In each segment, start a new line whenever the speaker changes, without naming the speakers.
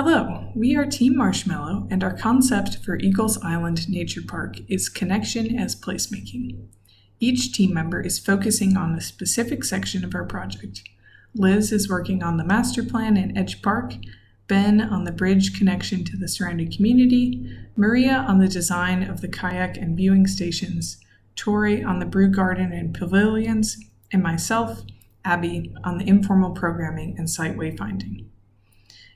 Hello, we are Team Marshmallow, and our concept for Eagles Island Nature Park is connection as placemaking. Each team member is focusing on a specific section of our project. Liz is working on the master plan in Edge Park, Ben on the bridge connection to the surrounding community, Maria on the design of the kayak and viewing stations, Tori on the brew garden and pavilions, and myself, Abby, on the informal programming and site wayfinding.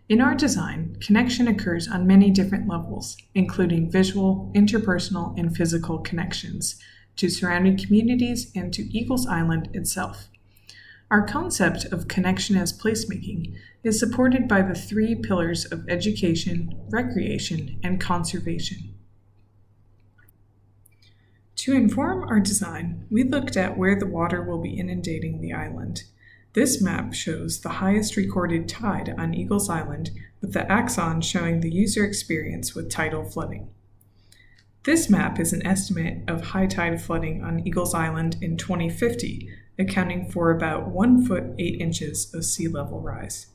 In our design, connection occurs on many different levels, including visual, interpersonal, and physical connections to surrounding communities and to Eagles Island itself. Our concept of connection as placemaking is supported by the three pillars of education, recreation, and conservation. To inform our design, we looked at where the water will be inundating the island. This map shows the highest recorded tide on Eagles Island, with the axon showing the user experience with tidal flooding. This map is an estimate of high tide flooding on Eagles Island in 2050, accounting for about 1 foot 8 inches of sea level rise.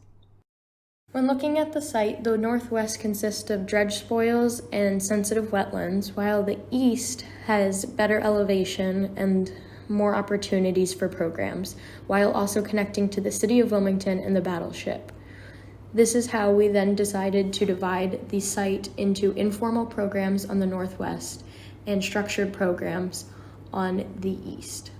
When looking at the site, the northwest consists of dredge spoils and sensitive wetlands, while the east has better elevation and more opportunities for programs, while also connecting to the city of Wilmington and the battleship. This is how we then decided to divide the site into informal programs on the northwest and structured programs on the east.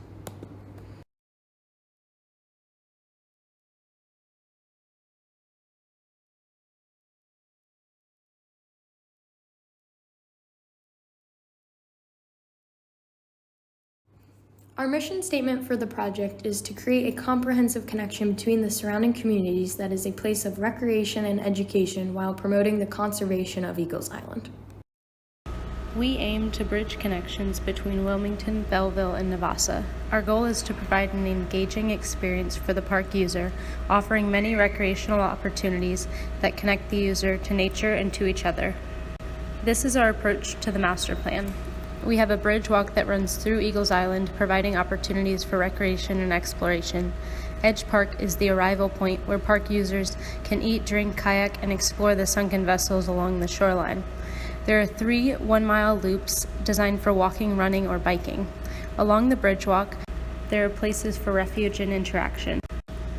Our mission statement for the project is to create a comprehensive connection between the surrounding communities that is a place of recreation and education while promoting the conservation of Eagles Island.
We aim to bridge connections between Wilmington, Belleville, and Navassa. Our goal is to provide an engaging experience for the park user, offering many recreational opportunities that connect the user to nature and to each other. This is our approach to the master plan. We have a bridge walk that runs through Eagles Island, providing opportunities for recreation and exploration. Edge Park is the arrival point where park users can eat, drink, kayak, and explore the sunken vessels along the shoreline. There are 3 one-mile loops designed for walking, running, or biking. Along the bridge walk, there are places for refuge and interaction,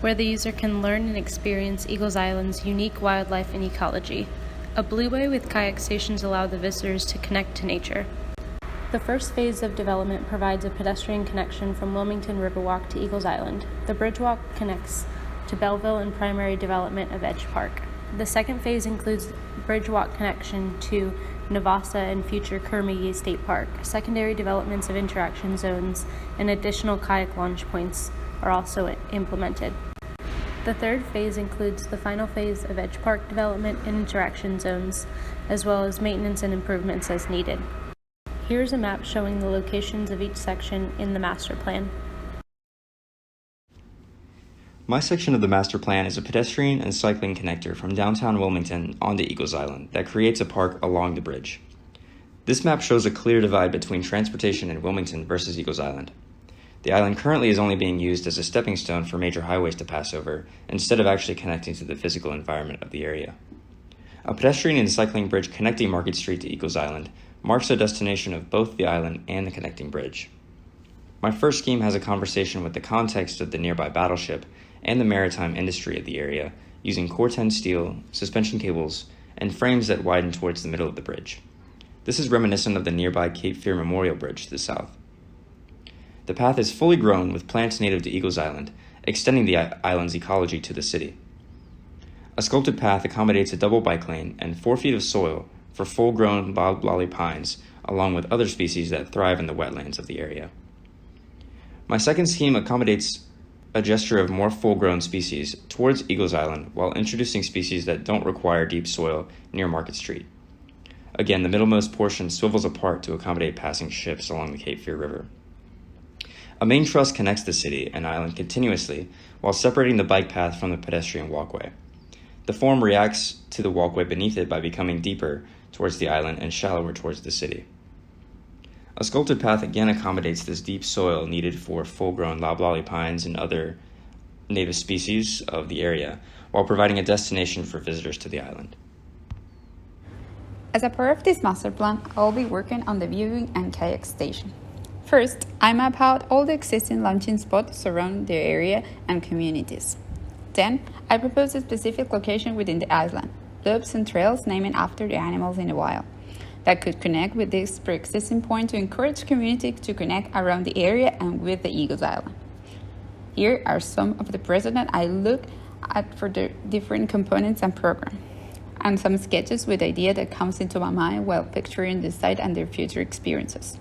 where the user can learn and experience Eagles Island's unique wildlife and ecology. A blueway with kayak stations allow the visitors to connect to nature. The first phase of development provides a pedestrian connection from Wilmington Riverwalk to Eagles Island. The bridge walk connects to Belleville and primary development of Edge Park. The second phase includes bridge walk connection to Navassa and future Kerr-McGee State Park. Secondary developments of interaction zones and additional kayak launch points are also implemented. The third phase includes the final phase of Edge Park development and interaction zones, as well as maintenance and improvements as needed. Here's a map showing the locations of each section in the master plan.
My section of the master plan is a pedestrian and cycling connector from downtown Wilmington onto Eagles Island that creates a park along the bridge. This map shows a clear divide between transportation in Wilmington versus Eagles Island. The island currently is only being used as a stepping stone for major highways to pass over, instead of actually connecting to the physical environment of the area. A pedestrian and cycling bridge connecting Market Street to Eagles Island marks the destination of both the island and the connecting bridge. My first scheme has a conversation with the context of the nearby battleship and the maritime industry of the area, using Core-10 steel, suspension cables, and frames that widen towards the middle of the bridge. This is reminiscent of the nearby Cape Fear Memorial Bridge to the south. The path is fully grown with plants native to Eagles Island, extending the island's ecology to the city. A sculpted path accommodates a double bike lane and 4 feet of soil for full-grown loblolly pines, along with other species that thrive in the wetlands of the area. My second scheme accommodates a gesture of more full-grown species towards Eagles Island while introducing species that don't require deep soil near Market Street. Again, the middlemost portion swivels apart to accommodate passing ships along the Cape Fear River. A main truss connects the city and island continuously while separating the bike path from the pedestrian walkway. The form reacts to the walkway beneath it by becoming deeper towards the island and shallower towards the city. A sculpted path again accommodates this deep soil needed for full-grown loblolly pines and other native species of the area, while providing a destination for visitors to the island.
As a part of this master plan, I will be working on the viewing and kayak station. First, I map out all the existing launching spots surrounding the area and communities. Then, I propose a specific location within the island, loops and trails named after the animals in the wild, that could connect with this pre-existing point to encourage community to connect around the area and with the Eagles Island. Here are some of the precedent I look at for the different components and program, and some sketches with idea that comes into my mind while picturing the site and their future experiences.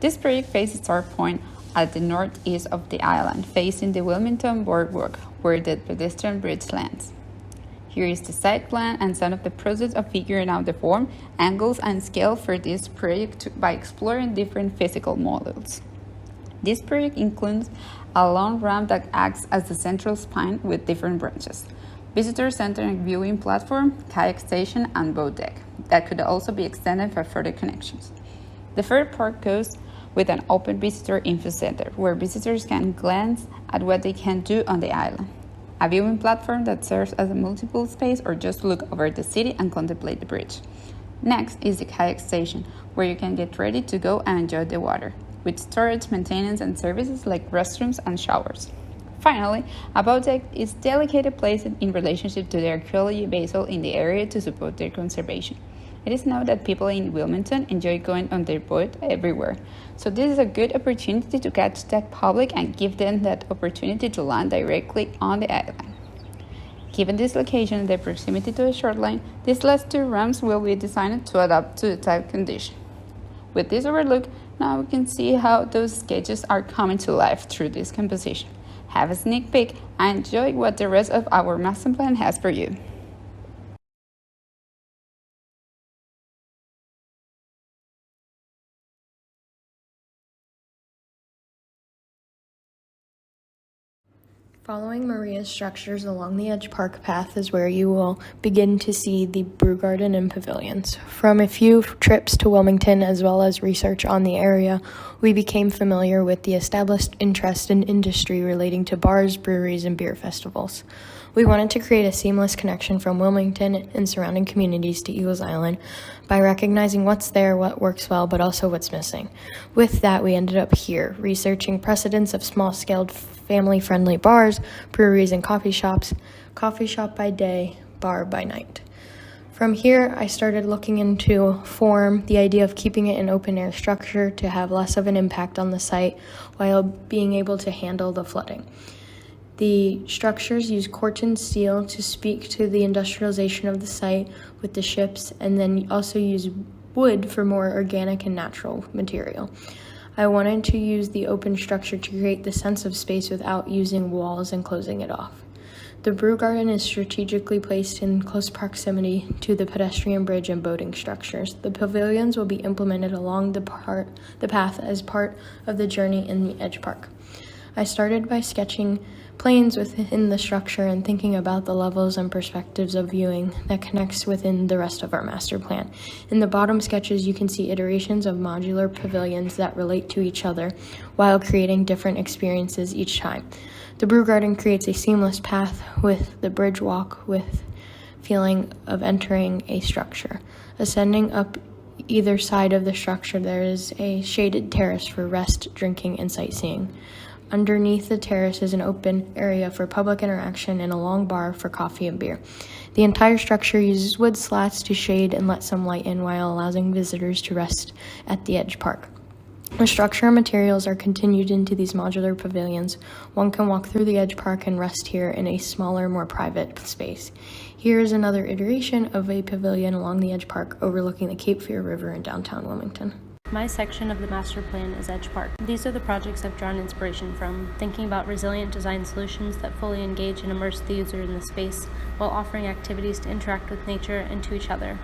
This project faces our point at the northeast of the island, facing the Wilmington boardwalk, where the pedestrian bridge lands. Here is the site plan and some of the process of figuring out the form, angles, and scale for this project by exploring different physical models. This project includes a long ramp that acts as the central spine with different branches, visitor center and viewing platform, kayak station, and boat deck that could also be extended for further connections. The third part goes with an open visitor info center where visitors can glance at what they can do on the island, a viewing platform that serves as a multiple space or just look over the city and contemplate the bridge. Next is the kayak station, where you can get ready to go and enjoy the water, with storage, maintenance, and services like restrooms and showers. Finally, a boat deck is delicately placed in relationship to the archaeology vessel in the area to support their conservation. It is known that people in Wilmington enjoy going on their boat everywhere, so this is a good opportunity to catch that public and give them that opportunity to land directly on the island. Given this location and the proximity to the shoreline, these last two ramps will be designed to adapt to the tide condition. With this overlook, now we can see how those sketches are coming to life through this composition. Have a sneak peek and enjoy what the rest of our master plan has for you.
Following Maria's structures along the Edge Park path is where you will begin to see the brew garden and pavilions. From a few trips to Wilmington as well as research on the area, we became familiar with the established interest in industry relating to bars, breweries, and beer festivals. We wanted to create a seamless connection from Wilmington and surrounding communities to Eagles Island by recognizing what's there, what works well, but also what's missing. With that, we ended up here, researching precedents of small-scale family-friendly bars, breweries, and coffee shops, coffee shop by day, bar by night. From here, I started looking into form, the idea of keeping it an open-air structure to have less of an impact on the site while being able to handle the flooding. The structures use Corten steel to speak to the industrialization of the site with the ships, and then also use wood for more organic and natural material. I wanted to use the open structure to create the sense of space without using walls and closing it off. The brew garden is strategically placed in close proximity to the pedestrian bridge and boating structures. The pavilions will be implemented along the path as part of the journey in the Edge Park. I started by sketching planes within the structure and thinking about the levels and perspectives of viewing that connects within the rest of our master plan. In the bottom sketches, you can see iterations of modular pavilions that relate to each other while creating different experiences each time. The brew garden creates a seamless path with the bridge walk with feeling of entering a structure. Ascending up either side of the structure, there is a shaded terrace for rest, drinking, and sightseeing. Underneath the terrace is an open area for public interaction and a long bar for coffee and beer. The entire structure uses wood slats to shade and let some light in while allowing visitors to rest at the Edge Park. The structure and materials are continued into these modular pavilions. One can walk through the Edge Park and rest here in a smaller, more private space. Here is another iteration of a pavilion along the Edge Park overlooking the Cape Fear River in downtown Wilmington.
My section of the master plan is Edge Park. These are the projects I've drawn inspiration from, thinking about resilient design solutions that fully engage and immerse the user in the space while offering activities to interact with nature and to each other.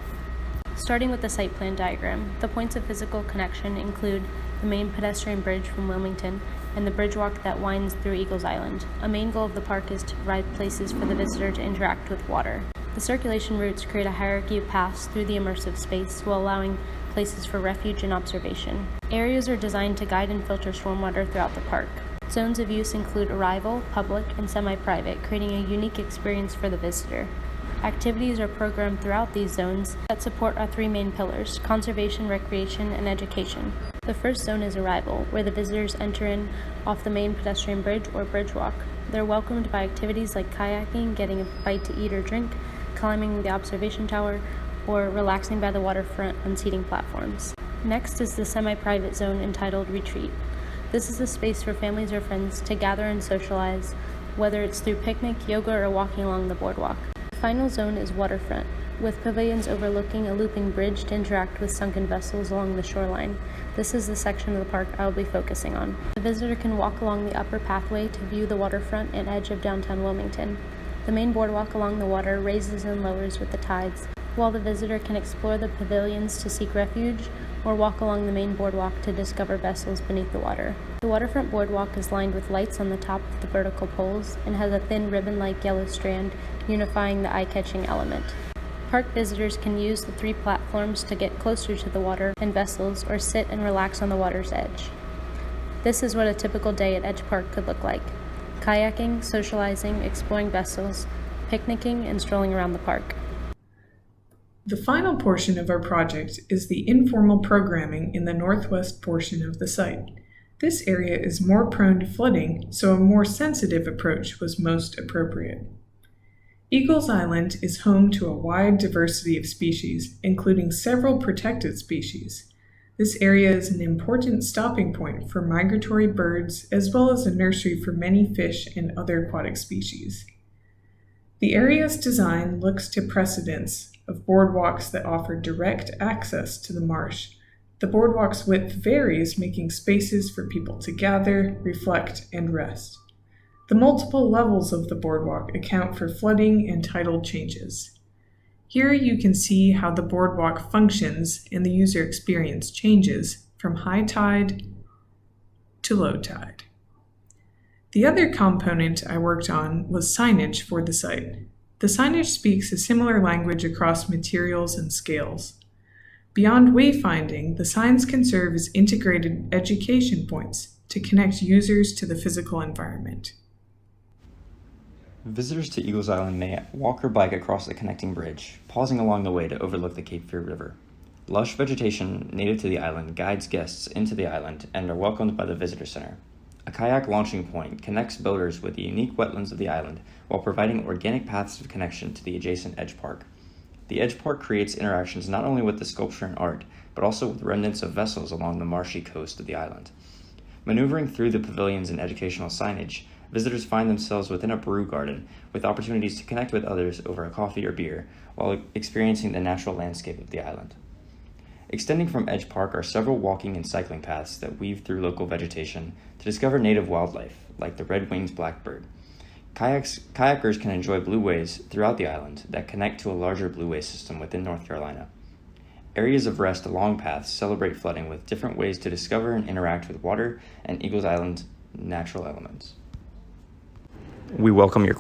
Starting with the site plan diagram, the points of physical connection include the main pedestrian bridge from Wilmington and the bridge walk that winds through Eagles Island. A main goal of the park is to provide places for the visitor to interact with water. The circulation routes create a hierarchy of paths through the immersive space while allowing places for refuge and observation. Areas are designed to guide and filter stormwater throughout the park. Zones of use include arrival, public, and semi-private, creating a unique experience for the visitor. Activities are programmed throughout these zones that support our three main pillars: conservation, recreation, and education. The first zone is arrival, where the visitors enter in off the main pedestrian bridge or bridge walk. They're welcomed by activities like kayaking, getting a bite to eat or drink, climbing the observation tower, or relaxing by the waterfront on seating platforms. Next is the semi-private zone entitled Retreat. This is a space for families or friends to gather and socialize, whether it's through picnic, yoga, or walking along the boardwalk. The final zone is Waterfront, with pavilions overlooking a looping bridge to interact with sunken vessels along the shoreline. This is the section of the park I will be focusing on. The visitor can walk along the upper pathway to view the waterfront and edge of downtown Wilmington. The main boardwalk along the water raises and lowers with the tides, while the visitor can explore the pavilions to seek refuge or walk along the main boardwalk to discover vessels beneath the water. The waterfront boardwalk is lined with lights on the top of the vertical poles and has a thin ribbon-like yellow strand unifying the eye-catching element. Park visitors can use the three platforms to get closer to the water and vessels or sit and relax on the water's edge. This is what a typical day at Edge Park could look like: kayaking, socializing, exploring vessels, picnicking, and strolling around the park.
The final portion of our project is the informal programming in the northwest portion of the site. This area is more prone to flooding, so a more sensitive approach was most appropriate. Eagles Island is home to a wide diversity of species, including several protected species. This area is an important stopping point for migratory birds as well as a nursery for many fish and other aquatic species. The area's design looks to precedents of boardwalks that offer direct access to the marsh. The boardwalk's width varies, making spaces for people to gather, reflect, and rest. The multiple levels of the boardwalk account for flooding and tidal changes. Here you can see how the boardwalk functions and the user experience changes from high tide to low tide. The other component I worked on was signage for the site. The signage speaks a similar language across materials and scales. Beyond wayfinding, the signs can serve as integrated education points to connect users to the physical environment.
Visitors to Eagles Island may walk or bike across the connecting bridge, pausing along the way to overlook the Cape Fear River. Lush vegetation native to the island guides guests into the island and are welcomed by the visitor center. A kayak launching point connects boaters with the unique wetlands of the island while providing organic paths of connection to the adjacent Edge Park. The Edge Park creates interactions not only with the sculpture and art, but also with remnants of vessels along the marshy coast of the island. Maneuvering through the pavilions and educational signage, visitors find themselves within a brew garden with opportunities to connect with others over a coffee or beer while experiencing the natural landscape of the island. Extending from Edge Park are several walking and cycling paths that weave through local vegetation to discover native wildlife, like the red-winged blackbird. Kayakers can enjoy blueways throughout the island that connect to a larger blueway system within North Carolina. Areas of rest along paths celebrate flooding with different ways to discover and interact with water and Eagles Island natural elements. We welcome your